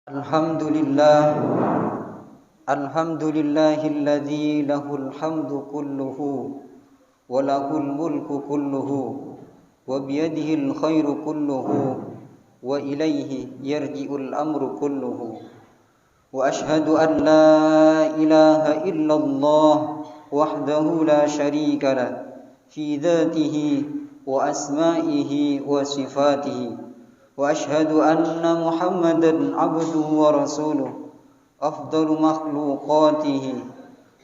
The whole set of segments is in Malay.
Alhamdulillah, alhamdulillahilladzi lahul hamdu kulluhu wa lahul mulku kulluhu wa biyadihil khairu kulluhu wa ilaihi yarji'ul amru kulluhu. Wa ashhadu an la ilaha illallah wahdahu la syarika lah fi dzatihi wa asma'ihi wa sifatihi. Wa ashhadu anna Muhammadan abduhu wa rasuluh afdalu makhluqatihi.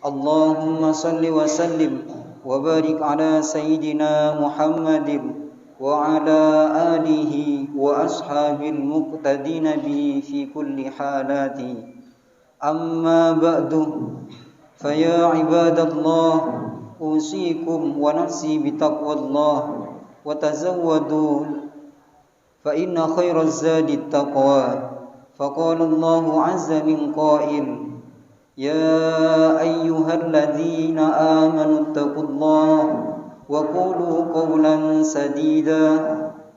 Allahumma salli wa sallim wa barik ala sayyidina Muhammadin wa ala alihi wa ashabil muqtadina bihi fi kulli halati. Amma ba'du, faya ibadallah, usikum wa nafsi bitaqwallah wa tazawwadu fa inna khairaz zadi taqwa. Faqala Allahu azza min qail, ya ayyuhalladzina amanu taqullaha wa qulu qawlan sadida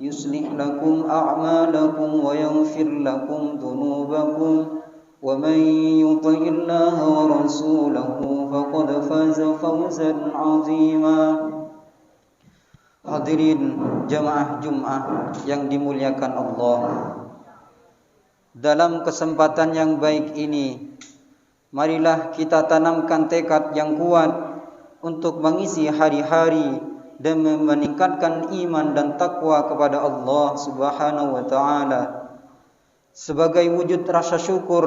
yuslih lakum a'malakum wa yaghfir lakum dhunubakum wa man yuti'illaha wa rasulahu faqad faza fawzan 'azima. Hadirin jamaah Jumat yang dimuliakan Allah, dalam kesempatan yang baik ini, marilah kita tanamkan tekad yang kuat untuk mengisi hari-hari dan meningkatkan iman dan takwa kepada Allah Subhanahu wa taala sebagai wujud rasa syukur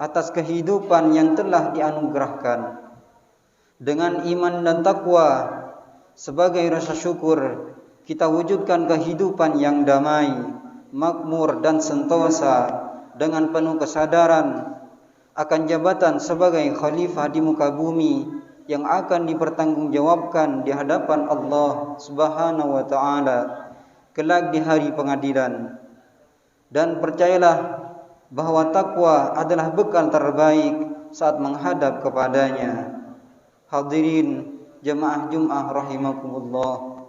atas kehidupan yang telah dianugerahkan. Dengan iman dan takwa sebagai rasa syukur, kita wujudkan kehidupan yang damai, makmur dan sentosa dengan penuh kesadaran akan jabatan sebagai khalifah di muka bumi yang akan dipertanggungjawabkan di hadapan Allah Subhanahu wa taala kelak di hari pengadilan. Dan percayalah bahwa takwa adalah bekal terbaik saat menghadap kepadanya. Hadirin jemaah Jumat rahimakumullah,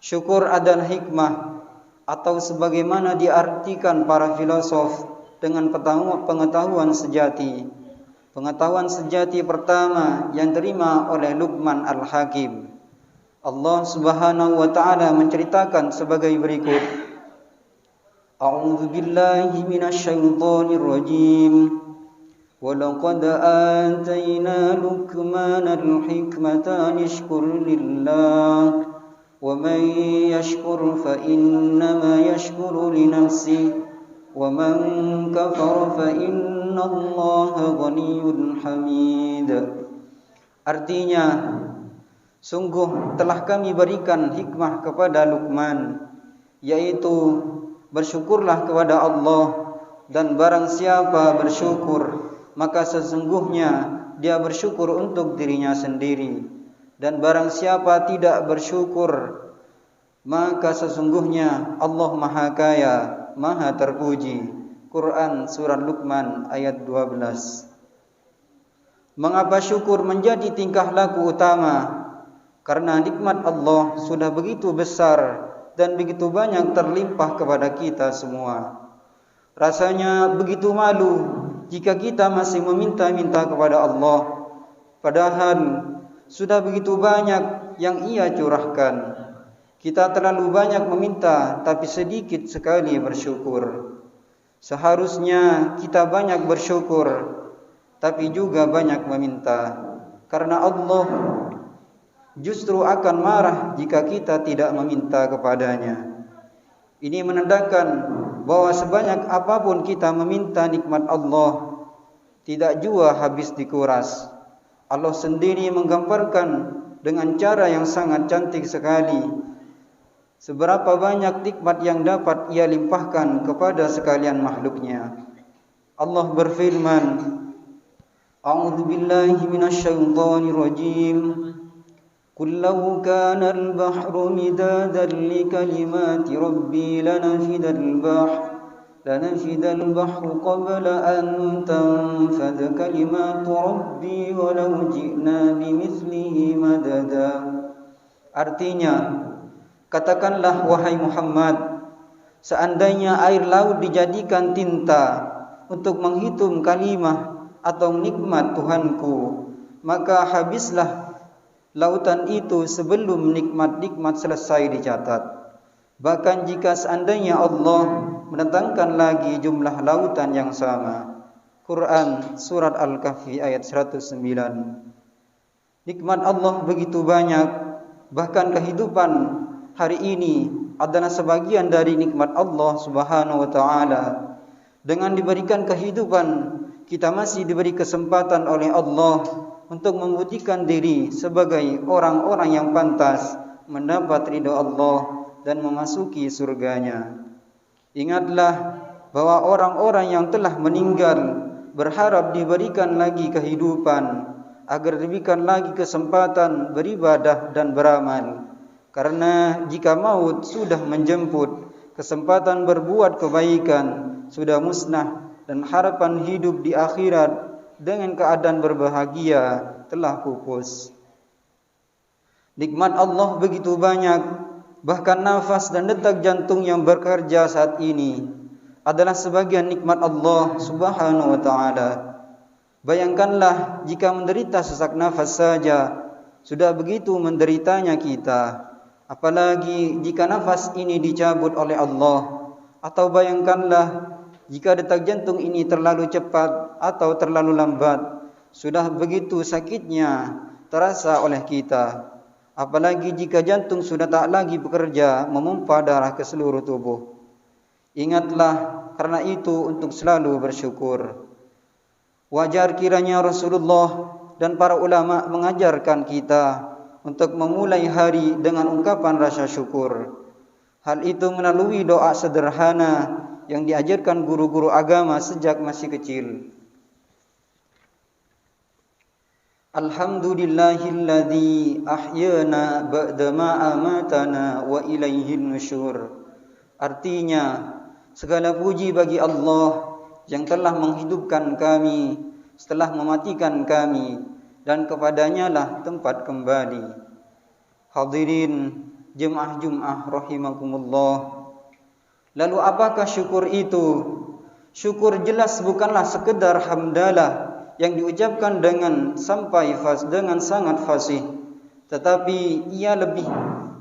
syukur adalah hikmah atau sebagaimana diartikan para filosof dengan pengetahuan sejati. Pengetahuan sejati pertama yang terima oleh Luqman Al-Hakim. Allah Subhanahu wa taala menceritakan sebagai berikut. A'udzu billahi minasyaitonir rajim. Wa laqad atayna Luqmanal hikmata an yashkur lillah wa man yashkur fa innama yashkuru li nafsihi wa man kafara fa innallaha ghaniyyun hamid. Artinya, sungguh telah kami berikan hikmah kepada Luqman, yaitu bersyukurlah kepada Allah, dan barang siapa bersyukur maka sesungguhnya dia bersyukur untuk dirinya sendiri, dan barang siapa tidak bersyukur maka sesungguhnya Allah Maha Kaya, Maha Terpuji. Quran Surah Luqman ayat 12. Mengapa syukur menjadi tingkah laku utama? Karena nikmat Allah sudah begitu besar dan begitu banyak terlimpah kepada kita semua. Rasanya begitu malu jika kita masih meminta-minta kepada Allah, padahal sudah begitu banyak yang Ia curahkan. Kita terlalu banyak meminta tapi sedikit sekali bersyukur. Seharusnya kita banyak bersyukur tapi juga banyak meminta, karena Allah justru akan marah jika kita tidak meminta kepadanya. Ini menandakan bahwa sebanyak apapun kita meminta nikmat Allah, tidak jua habis dikuras. Allah sendiri menggambarkan dengan cara yang sangat cantik sekali seberapa banyak nikmat yang dapat Ia limpahkan kepada sekalian makhluknya. Allah berfirman, A'udzu billahi minasyaitonir rajim. Qul law kana al-bahru midadan li kalimati rabbi lanafidal bahru qabla an tanfad kalimatu rabbi walau ji'na bimithlihi madada. Artinya, katakanlah wahai Muhammad, seandainya air laut dijadikan tinta, untuk menghitung kalimah atau nikmat Tuhanku, maka habislah lautan itu sebelum nikmat-nikmat selesai dicatat. Bahkan jika seandainya Allah mendatangkan lagi jumlah lautan yang sama. Quran Surat Al-Kahfi ayat 109. Nikmat Allah begitu banyak, bahkan kehidupan hari ini adalah sebagian dari nikmat Allah Subhanahu wa taala. Dengan diberikan kehidupan, kita masih diberi kesempatan oleh Allah untuk membuktikan diri sebagai orang-orang yang pantas mendapat ridha Allah dan memasuki surganya. Ingatlah bahwa orang-orang yang telah meninggal berharap diberikan lagi kehidupan agar diberikan lagi kesempatan beribadah dan beramal. Karena jika maut sudah menjemput, kesempatan berbuat kebaikan sudah musnah dan harapan hidup di akhirat dengan keadaan berbahagia telah pupus. Nikmat Allah begitu banyak, bahkan nafas dan detak jantung yang bekerja saat ini adalah sebagian nikmat Allah Subhanahu wa taala. Bayangkanlah jika menderita sesak nafas saja sudah begitu menderitanya kita, apalagi jika nafas ini dicabut oleh Allah. Atau bayangkanlah jika detak jantung ini terlalu cepat atau terlalu lambat, sudah begitu sakitnya terasa oleh kita. Apalagi jika jantung sudah tak lagi bekerja memompa darah ke seluruh tubuh. Ingatlah karena itu untuk selalu bersyukur. Wajar kiranya Rasulullah dan para ulama mengajarkan kita untuk memulai hari dengan ungkapan rasa syukur. Hal itu melalui doa sederhana yang diajarkan guru-guru agama sejak masih kecil. Alhamdulillahilladzi ahyana ba'dama amatana wa ilaihin nusyur. Artinya, segala puji bagi Allah yang telah menghidupkan kami setelah mematikan kami, dan kepadanya lah tempat kembali. Hadirin jemaah Jumat rahimakumullah. Lalu apakah syukur itu? Syukur jelas bukanlah sekedar hamdalah yang diucapkan dengan sangat fasih, tetapi ia lebih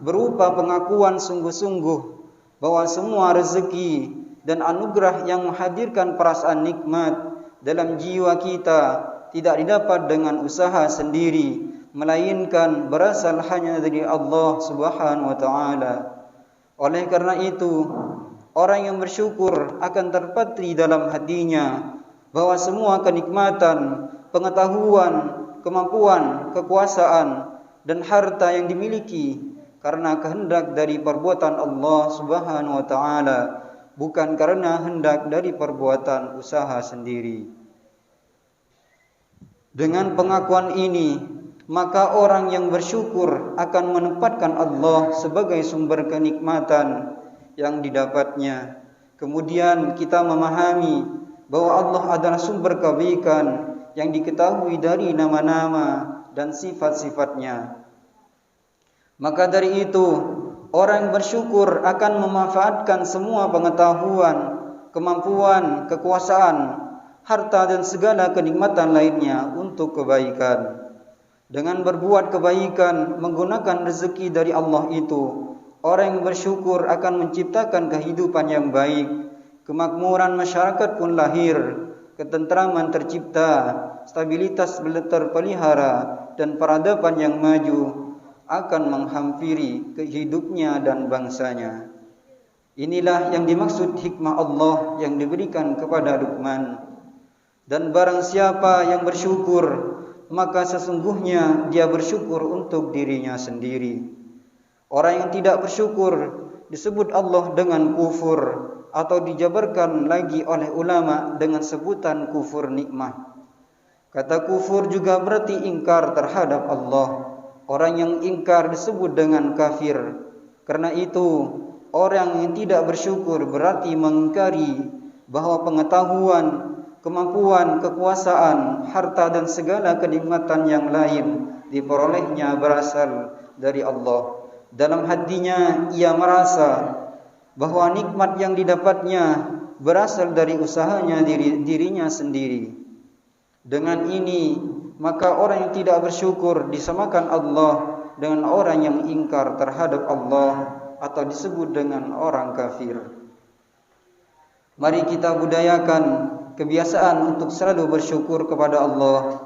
berupa pengakuan sungguh-sungguh bahwa semua rezeki dan anugerah yang menghadirkan perasaan nikmat dalam jiwa kita tidak didapat dengan usaha sendiri, melainkan berasal hanya dari Allah Subhanahu wa taala. Oleh karena itu, orang yang bersyukur akan terpatri dalam hatinya bahwa semua kenikmatan, pengetahuan, kemampuan, kekuasaan, dan harta yang dimiliki karena kehendak dari perbuatan Allah Subhanahu wa taala, bukan karena hendak dari perbuatan usaha sendiri. Dengan pengakuan ini, maka orang yang bersyukur akan menempatkan Allah sebagai sumber kenikmatan yang didapatnya. Kemudian kita memahami bahwa Allah adalah sumber kebaikan yang diketahui dari nama-nama dan sifat-sifatnya. Maka dari itu, orang yang bersyukur akan memanfaatkan semua pengetahuan, kemampuan, kekuasaan, harta dan segala kenikmatan lainnya untuk kebaikan. Dengan berbuat kebaikan menggunakan rezeki dari Allah itu, orang yang bersyukur akan menciptakan kehidupan yang baik, kemakmuran masyarakat pun lahir, ketentraman tercipta, stabilitas terpelihara, dan peradaban yang maju akan menghampiri hidupnya dan bangsanya. Inilah yang dimaksud hikmah Allah yang diberikan kepada Luqman. Dan barang siapa yang bersyukur, maka sesungguhnya dia bersyukur untuk dirinya sendiri. Orang yang tidak bersyukur disebut Allah dengan kufur, atau dijabarkan lagi oleh ulama dengan sebutan kufur nikmah. Kata kufur juga berarti ingkar terhadap Allah. Orang yang ingkar disebut dengan kafir. Karena itu, orang yang tidak bersyukur berarti mengingkari bahwa pengetahuan, kemampuan, kekuasaan, harta dan segala kenikmatan yang lain diperolehnya berasal dari Allah. Dalam hatinya ia merasa bahwa nikmat yang didapatnya berasal dari usahanya dirinya sendiri. Dengan ini, maka orang yang tidak bersyukur disamakan Allah dengan orang yang ingkar terhadap Allah atau disebut dengan orang kafir. Mari kita budayakan kebiasaan untuk selalu bersyukur kepada Allah.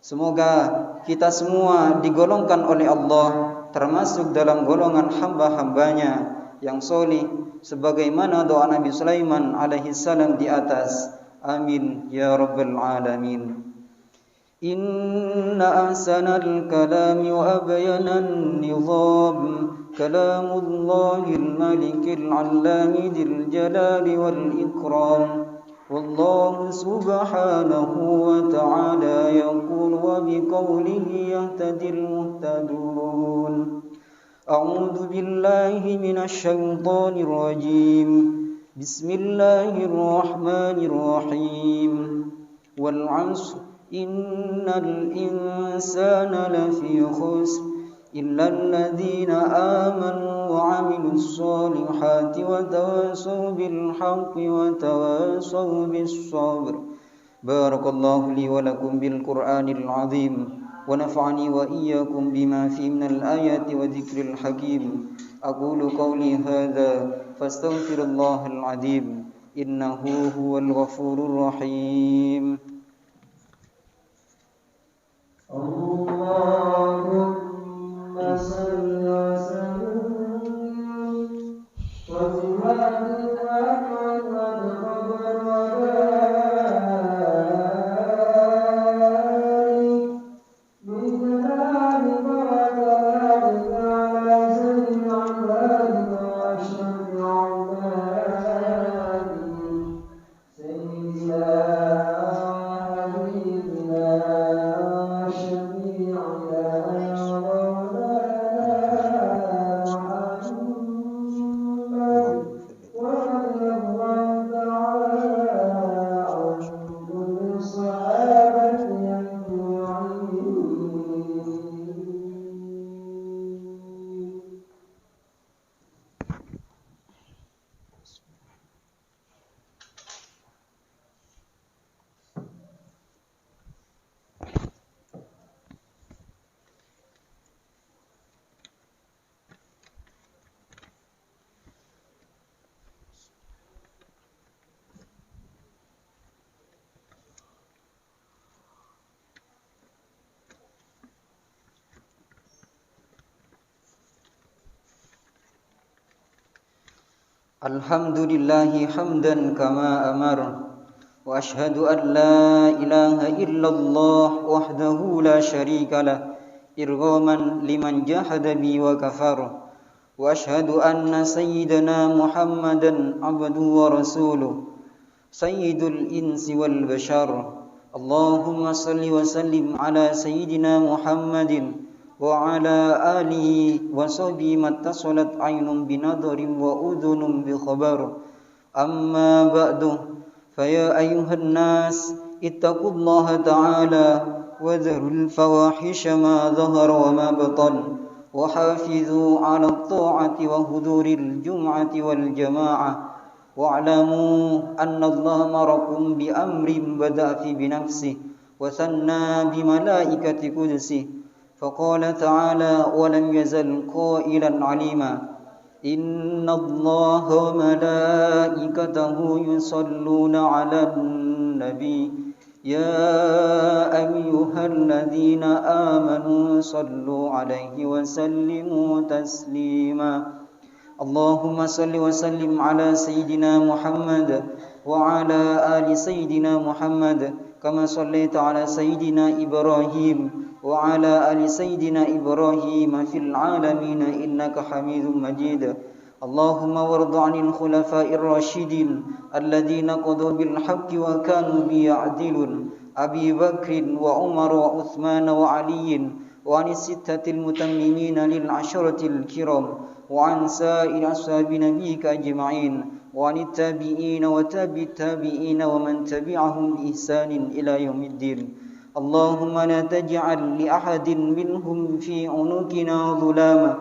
Semoga kita semua digolongkan oleh Allah termasuk dalam golongan hamba-hambanya yang solih, sebagaimana doa Nabi Sulaiman alaihi salam di atas. Amin ya rabbal alamin. Inna ahsanal kalami wa abyanan nizam kalamullahil malikil allami dil jalali wal ikram. Wallahu subhanahu wa ta'ala yaqul wa biqawlihi yahtadil muhtadun. A'udzu billahi minasy syaithanir rajim. Bismillahirrahmanirrahim. Wal 'ashr innal insana lafi khusr illa alladhina amanu wa 'amilus solihati wa tawassaw bil haqqi wa tawassaw bis sabr. Barakallahu li wa lakum bil Qur'anil 'azim. ونفعني وإياكم بما فيه من الآيات وذكر الحكيم. أقول قولي هذا فاستغفر الله العظيم إنه هو الغفور الرحيم. اللهم صل وسلم Alhamdulillahi hamdan kama amar. Wa ashhadu an la ilaha illallah wahdahu la syarika lah irghaman liman jahada bi wa kafar. Wa ashhadu anna sayyidana Muhammadan abduhu wa rasuluh sayyidul insi wal bashar. Allahumma salli wa sallim ala sayyidina Muhammadin wa ala alihi wa sahbihi mattasalat aynun binadharin wa udhunun bi khabar. Amma ba'du, faya ayyuhan nas ittaqullaha ta'ala wa dharul fawahisha ma dhahara wa ma batan wa hafizu 'ala at-ta'ati wa huduril jum'ati wal jama'ah wa'lamu anna Allah marakum bi amrin bada'a fi bi nafsihi wa thanna bi malaikati qudsihi. فقال تعالى ولم يزل قائلا عليما إن الله وملائكته يصلون على النبي يا أيها الذين آمنوا صلوا عليه وسلموا تسليما. اللهم صل وسلم على سيدنا محمد وعلى آل سيدنا محمد كما صليت على سيدنا إبراهيم وعلى آل سيدنا إبراهيم في العالمين إنك حميد مجيد. اللهم وارض عن الخلفاء الراشدين الذين قضوا بالحق وكانوا به يعدلون أبي بكر وعمر وعثمان وعلي وعن الستة المتممين للعشرة الكرام وعن سائر أصحاب نبيك أجمعين وعن التابعين وتابع التابعين ومن تبعهم بإحسان إلى يوم الدين. اللهم لا تجعل لأحد منهم في عنقنا ظلاما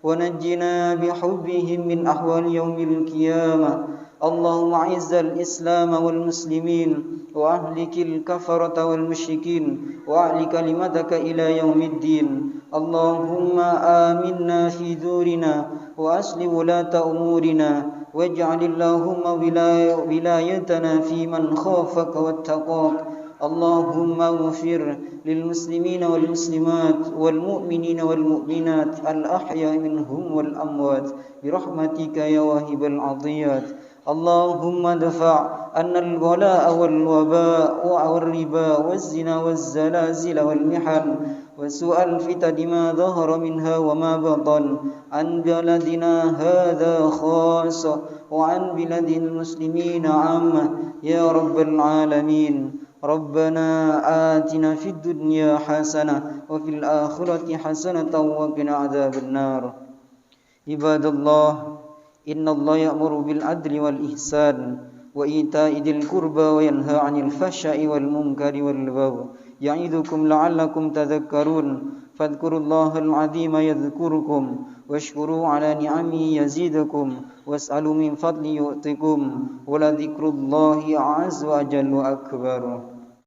ونجنا بحبهم من أحوال يوم القيامة. اللهم أعز الإسلام والمسلمين وأهلك الكفرة والمشركين وأعل كلمتك إلى يوم الدين. اللهم آمنا في دورنا وأصلح ولاة أمورنا واجعل اللهم ولايتنا في من خافك واتقاك. اللهم اغفر للمسلمين والمسلمات والمؤمنين والمؤمنات الأحياء منهم والأموات برحمتك يا واهب العطيات. اللهم ادفع عنا البلاء والوباء والربا والزنا والزلازل والمحن وسوء الفتن ما ظهر منها وما بطن عن بلدنا هذا خاصة وعن بلاد المسلمين عامة يا رب العالمين. ربنا آتنا في الدنيا حسنة وفي الآخرة حسنة وقنا عذاب النار. عباد الله، إن الله يأمر بالعدل والإحسان وإيتاء ذي القربى وينهى عن الفحشاء والمنكر والبغي يعظكم لعلكم تذكرون. فاذكروا الله العظيم يذكركم واشكروا على نعمه يزيدكم واسألوا من فضله يؤتكم ولذكر الله أعز وأجل وأكبر.